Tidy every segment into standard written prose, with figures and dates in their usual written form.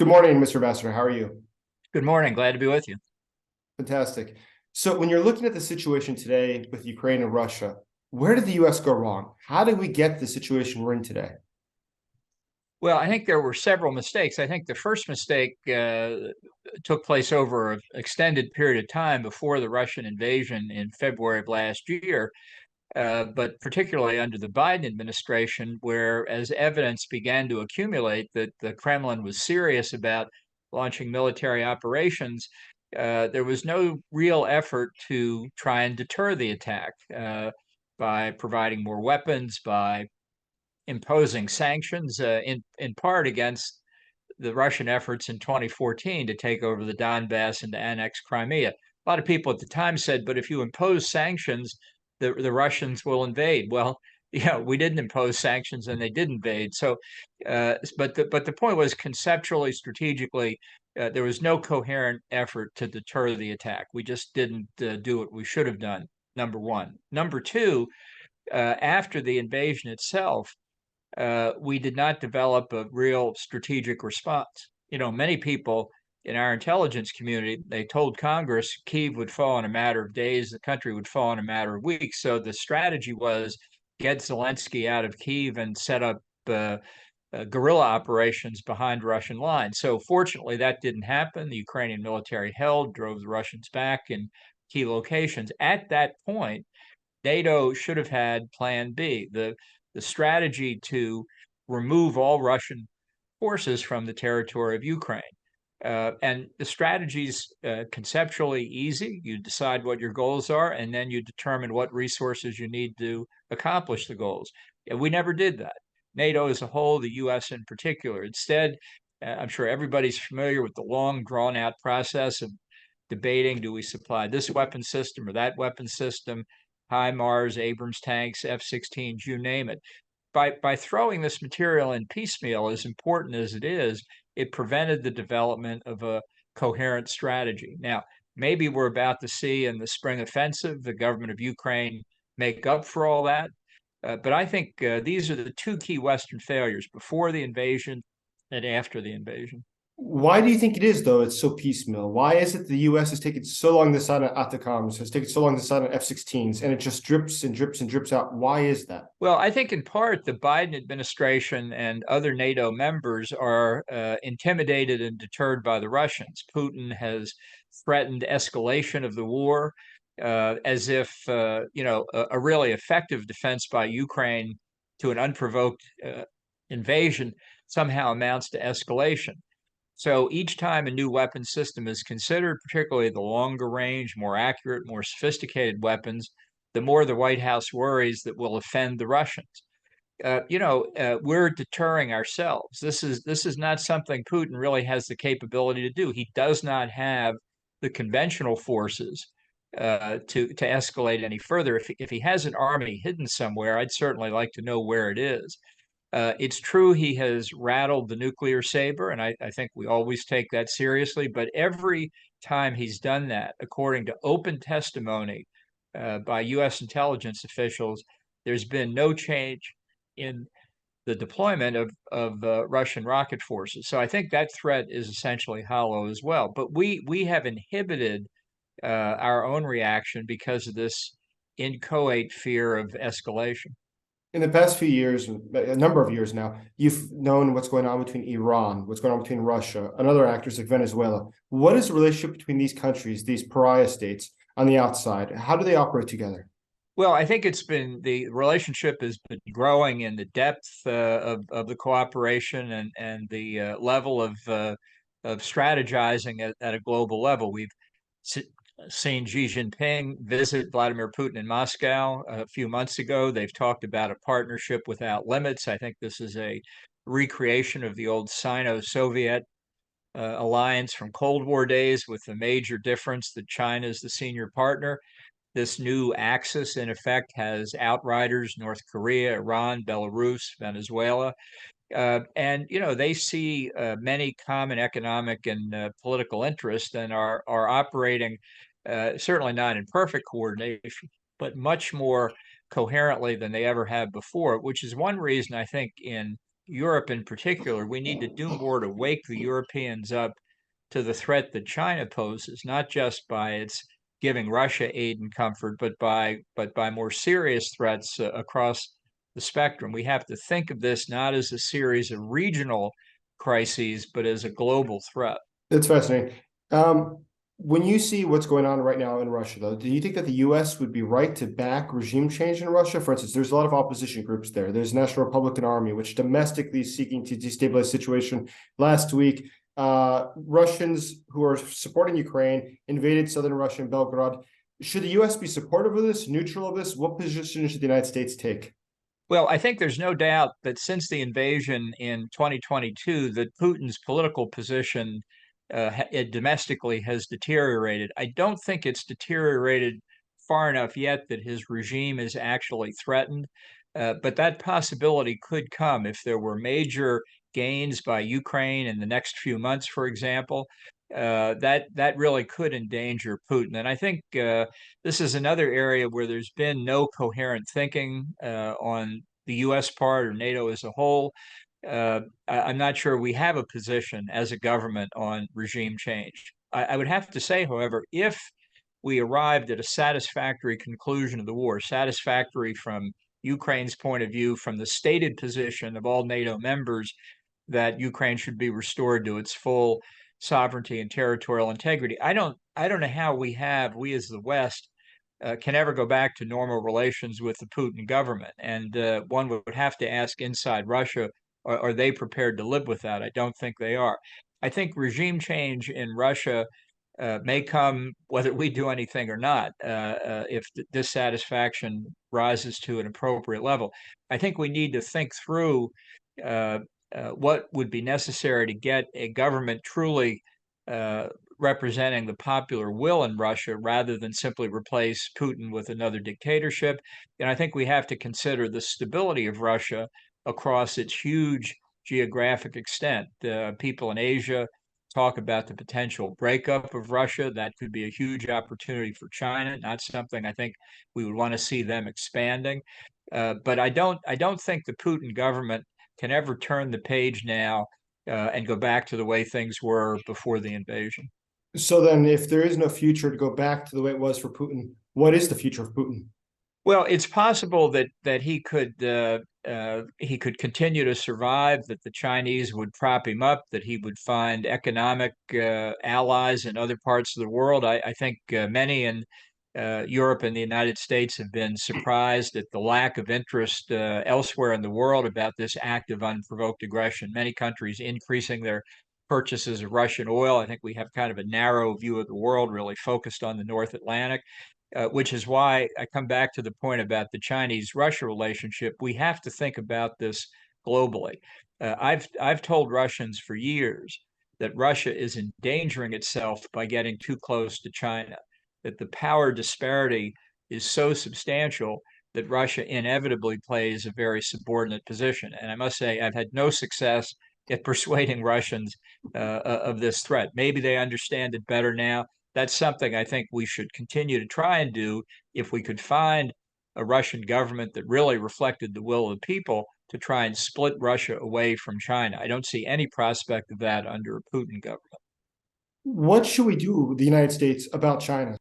Good morning, Mr. Ambassador. How are you? Good morning. Glad to be with you. Fantastic. So, when you're looking at the situation today with Ukraine and Russia, where did the U.S. go wrong? How did we get the situation we're in today? Well, I think there were several mistakes. I think the first mistake took place over an extended period of time before the Russian invasion in February of last year, but particularly under the Biden administration, where as evidence began to accumulate that the Kremlin was serious about launching military operations, there was no real effort to try and deter the attack by providing more weapons, by imposing sanctions in part against the Russian efforts in 2014 to take over the Donbass and to annex Crimea. A lot of people at the time said, but if you impose sanctions, the Russians will invade. Well, yeah, we didn't impose sanctions and they did invade. So, but the point was conceptually, strategically, there was no coherent effort to deter the attack. We just didn't do what we should have done. Number one. Number two, after the invasion itself, we did not develop a real strategic response. You know, many people in our intelligence community, they told Congress Kyiv would fall in a matter of days, the country would fall in a matter of weeks. So the strategy was get Zelensky out of Kyiv and set up guerrilla operations behind Russian lines. So fortunately, that didn't happen. The Ukrainian military held, drove the Russians back in key locations. At that point, NATO should have had Plan B. The strategy to remove all Russian forces from the territory of Ukraine. And the strategy's conceptually easy. You decide what your goals are, and then you determine what resources you need to accomplish the goals. And we never did that. NATO as a whole, the US in particular. Instead, I'm sure everybody's familiar with the long, drawn out process of debating, do we supply this weapon system or that weapon system? HIMARS, Abrams tanks, F-16s, you name it. By throwing this material in piecemeal, as important as it is, it prevented the development of a coherent strategy. Now, maybe we're about to see in the spring offensive the government of Ukraine make up for all that. But I think these are the two key Western failures before the invasion and after the invasion. Why do you think it is, though, it's so piecemeal? Why is it the U.S. has taken so long to sign on ATACMS, has taken so long to sign on F-16s, and it just drips and drips and drips out? Why is that? Well, I think in part the Biden administration and other NATO members are intimidated and deterred by the Russians. Putin has threatened escalation of the war as if, a really effective defense by Ukraine to an unprovoked invasion somehow amounts to escalation. So each time a new weapon system is considered, particularly the longer range, more accurate, more sophisticated weapons, the more the White House worries that we'll offend the Russians. We're deterring ourselves. This is not something Putin really has the capability to do. He does not have the conventional forces to escalate any further. If he has an army hidden somewhere, I'd certainly like to know where it is. It's true he has rattled the nuclear saber, and I think we always take that seriously. But every time he's done that, according to open testimony by U.S. intelligence officials, there's been no change in the deployment of Russian rocket forces. So I think that threat is essentially hollow as well. But we have inhibited our own reaction because of this inchoate fear of escalation. In the past few years, a number of years now, you've known what's going on between Iran, what's going on between Russia, and other actors like Venezuela. What is the relationship between these countries, these pariah states on the outside? How do they operate together? Well, I think the relationship has been growing in the depth of the cooperation and the level of strategizing at a global level. We've seen Xi Jinping visit Vladimir Putin in Moscow a few months ago. They've talked about a partnership without limits. I think this is a recreation of the old Sino-Soviet alliance from Cold War days, with the major difference that China is the senior partner. This new axis, in effect, has outriders: North Korea, Iran, Belarus, Venezuela. And they see many common economic and political interests, and are operating certainly not in perfect coordination, but much more coherently than they ever have before. Which is one reason I think in Europe in particular, we need to do more to wake the Europeans up to the threat that China poses, not just by its giving Russia aid and comfort, but by more serious threats across the spectrum. We have to think of this not as a series of regional crises, but as a global threat. That's fascinating. When you see what's going on right now in Russia, though, do you think that the U.S. would be right to back regime change in Russia? For instance, there's a lot of opposition groups there. There's National Republican Army, which domestically is seeking to destabilize the situation. Last week, Russians who are supporting Ukraine invaded southern Russia and Belgrade. Should the U.S. be supportive of this, neutral of this? What position should the United States take? Well, I think there's no doubt that since the invasion in 2022, that Putin's political position domestically has deteriorated. I don't think it's deteriorated far enough yet that his regime is actually threatened, but that possibility could come if there were major gains by Ukraine in the next few months, for example. That really could endanger Putin, and I think this is another area where there's been no coherent thinking on the U.S. part or NATO as a whole. I'm not sure we have a position as a government on regime change. I would have to say, however, if we arrived at a satisfactory conclusion of the war, satisfactory from Ukraine's point of view, from the stated position of all NATO members that Ukraine should be restored to its full sovereignty and territorial integrity. I don't know how we as the West can ever go back to normal relations with the Putin government. And one would have to ask inside Russia, are they prepared to live with that? I don't think they are. I think regime change in Russia may come whether we do anything or not, if dissatisfaction rises to an appropriate level. I think we need to think through uh, what would be necessary to get a government truly representing the popular will in Russia rather than simply replace Putin with another dictatorship. And I think we have to consider the stability of Russia across its huge geographic extent. People in Asia talk about the potential breakup of Russia. That could be a huge opportunity for China, not something I think we would want to see them expanding. But I don't think the Putin government can ever turn the page now and go back to the way things were before the invasion. So then, if there is no future to go back to the way it was for Putin, what is the future of Putin? Well, it's possible that he could continue to survive, that the Chinese would prop him up, that he would find economic allies in other parts of the world. I think many in Europe and the United States have been surprised at the lack of interest elsewhere in the world about this act of unprovoked aggression. Many countries increasing their purchases of Russian oil. I think we have kind of a narrow view of the world, really focused on the North Atlantic. Which is why I come back to the point about the Chinese-Russia relationship. We have to think about this globally. I've told Russians for years that Russia is endangering itself by getting too close to China, that the power disparity is so substantial that Russia inevitably plays a very subordinate position. And I must say, I've had no success at persuading Russians of this threat. Maybe they understand it better now. That's something I think we should continue to try and do if we could find a Russian government that really reflected the will of the people to try and split Russia away from China. I don't see any prospect of that under a Putin government. What should we do, the United States, about China?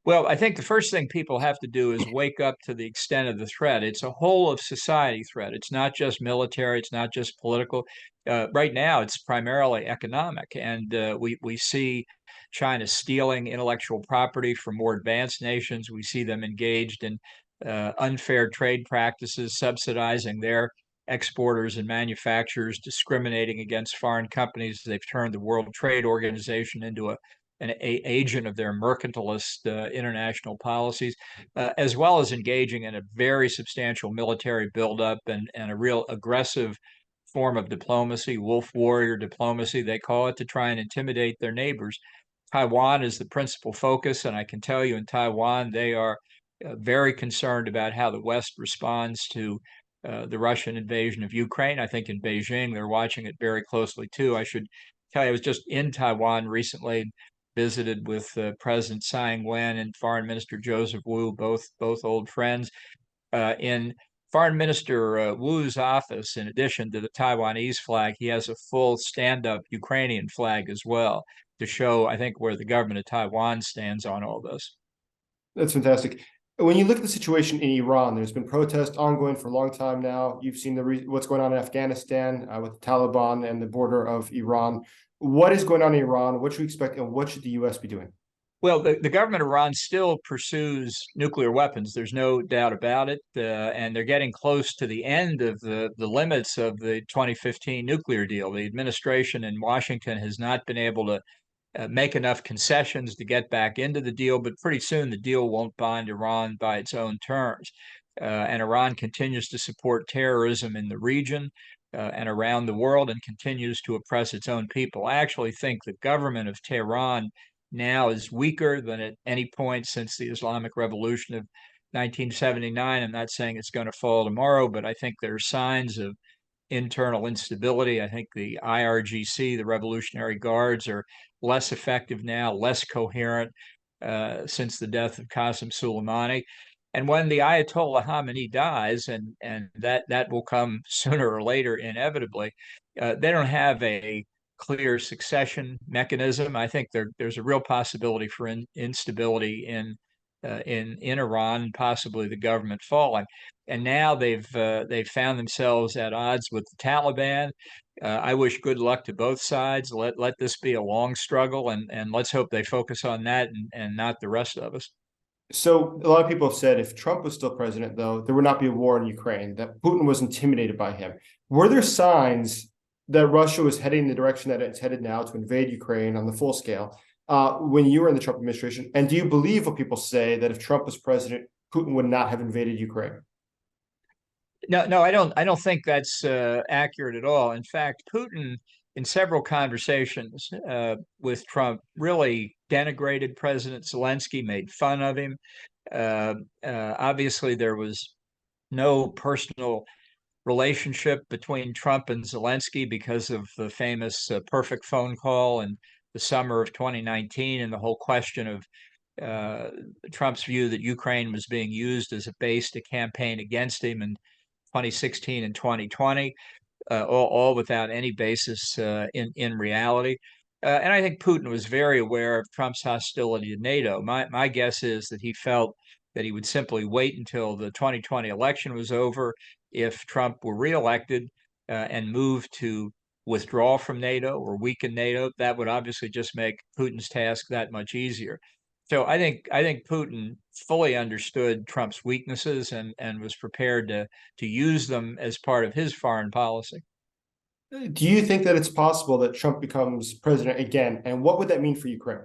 Well, I think the first thing people have to do is wake up to the extent of the threat. It's a whole of society threat. It's not just military. It's not just political. Right now, it's primarily economic, and we see China stealing intellectual property from more advanced nations. We see them engaged in unfair trade practices, subsidizing their exporters and manufacturers, discriminating against foreign companies. They've turned the World Trade Organization into an agent of their mercantilist international policies, as well as engaging in a very substantial military buildup and a real aggressive form of diplomacy, wolf warrior diplomacy, they call it, to try and intimidate their neighbors. Taiwan is the principal focus, and I can tell you in Taiwan, they are very concerned about how the West responds to the Russian invasion of Ukraine. I think in Beijing, they're watching it very closely too. I should tell you, I was just in Taiwan recently, visited with President Tsai Ing-wen and Foreign Minister Joseph Wu, both old friends. In Foreign Minister Wu's office, in addition to the Taiwanese flag, he has a full stand-up Ukrainian flag as well to show, I think, where the government of Taiwan stands on all this. That's fantastic. When you look at the situation in Iran, there's been protests ongoing for a long time now. You've seen what's going on in Afghanistan with the Taliban and the border of Iran. What is going on in Iran? What should we expect, and what should the U.S. be doing? Well, the government of Iran still pursues nuclear weapons. There's no doubt about it. And they're getting close to the end of the limits of the 2015 nuclear deal. The administration in Washington has not been able to make enough concessions to get back into the deal, but pretty soon the deal won't bind Iran by its own terms. And Iran continues to support terrorism in the region and around the world and continues to oppress its own people. I actually think the government of Tehran now is weaker than at any point since the Islamic Revolution of 1979. I'm not saying it's going to fall tomorrow, but I think there are signs of internal instability. I think the IRGC, the Revolutionary Guards, are less effective now, less coherent since the death of Qasem Soleimani. And when the Ayatollah Khamenei dies, and that will come sooner or later inevitably, they don't have a clear succession mechanism. I think there's a real possibility for instability in Iran, possibly the government falling. And now they've found themselves at odds with the Taliban. I wish good luck to both sides. Let this be a long struggle, and let's hope they focus on that and not the rest of us. So a lot of people have said if Trump was still president, though, there would not be a war in Ukraine, that Putin was intimidated by him. Were there signs that Russia was heading in the direction that it's headed now to invade Ukraine on the full scale when you were in the Trump administration? And do you believe what people say that if Trump was president, Putin would not have invaded Ukraine? No, I don't. I don't think that's accurate at all. In fact, Putin, in several conversations with Trump, really denigrated President Zelensky, made fun of him. Obviously, there was no personal relationship between Trump and Zelensky because of the famous perfect phone call in the summer of 2019 and the whole question of Trump's view that Ukraine was being used as a base to campaign against him in 2016 and 2020, all without any basis in reality. And I think Putin was very aware of Trump's hostility to NATO. My guess is that he felt that he would simply wait until the 2020 election was over if Trump were reelected and move to withdraw from NATO or weaken NATO. That would obviously just make Putin's task that much easier. So I think Putin fully understood Trump's weaknesses and was prepared to use them as part of his foreign policy. Do you think that it's possible that Trump becomes president again? And what would that mean for Ukraine?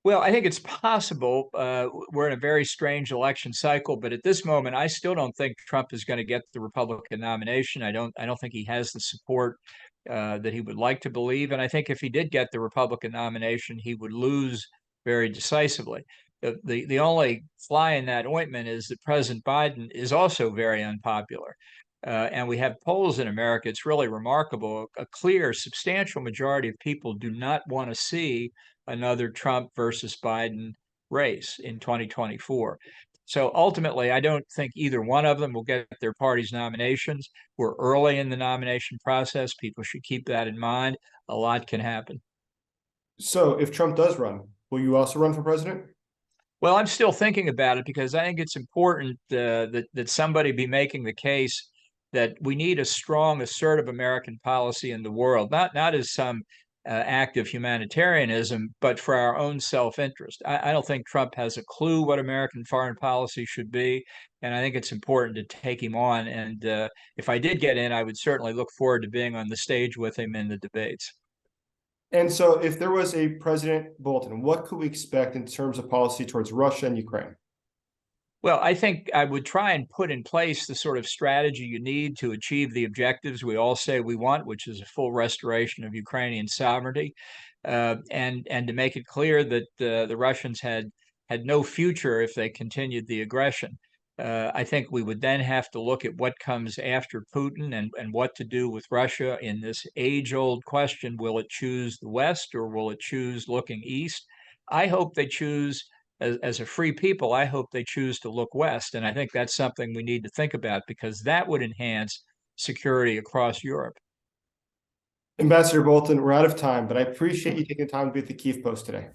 Well, I think it's possible. We're in a very strange election cycle, but at this moment, I still don't think Trump is going to get the Republican nomination. I don't think he has the support that he would like to believe, and I think if he did get the Republican nomination, he would lose very decisively. The only fly in that ointment is that President Biden is also very unpopular. And we have polls in America. It's really remarkable. A clear, substantial majority of people do not want to see another Trump versus Biden race in 2024. So ultimately, I don't think either one of them will get their party's nominations. We're early in the nomination process. People should keep that in mind. A lot can happen. So if Trump does run, will you also run for president? Well, I'm still thinking about it because I think it's important that somebody be making the case that we need a strong, assertive American policy in the world, not as some act of humanitarianism, but for our own self-interest. I don't think Trump has a clue what American foreign policy should be, and I think it's important to take him on. And if I did get in, I would certainly look forward to being on the stage with him in the debates. And so if there was a President Bolton, what could we expect in terms of policy towards Russia and Ukraine? Well, I think I would try and put in place the sort of strategy you need to achieve the objectives we all say we want, which is a full restoration of Ukrainian sovereignty, and to make it clear that the Russians had no future if they continued the aggression. I think we would then have to look at what comes after Putin and what to do with Russia in this age-old question: will it choose the West or will it choose looking east? I hope they choose as a free people, I hope they choose to look west. And I think that's something we need to think about, because that would enhance security across Europe. Ambassador Bolton, we're out of time, but I appreciate you taking the time to be at the Kyiv Post today.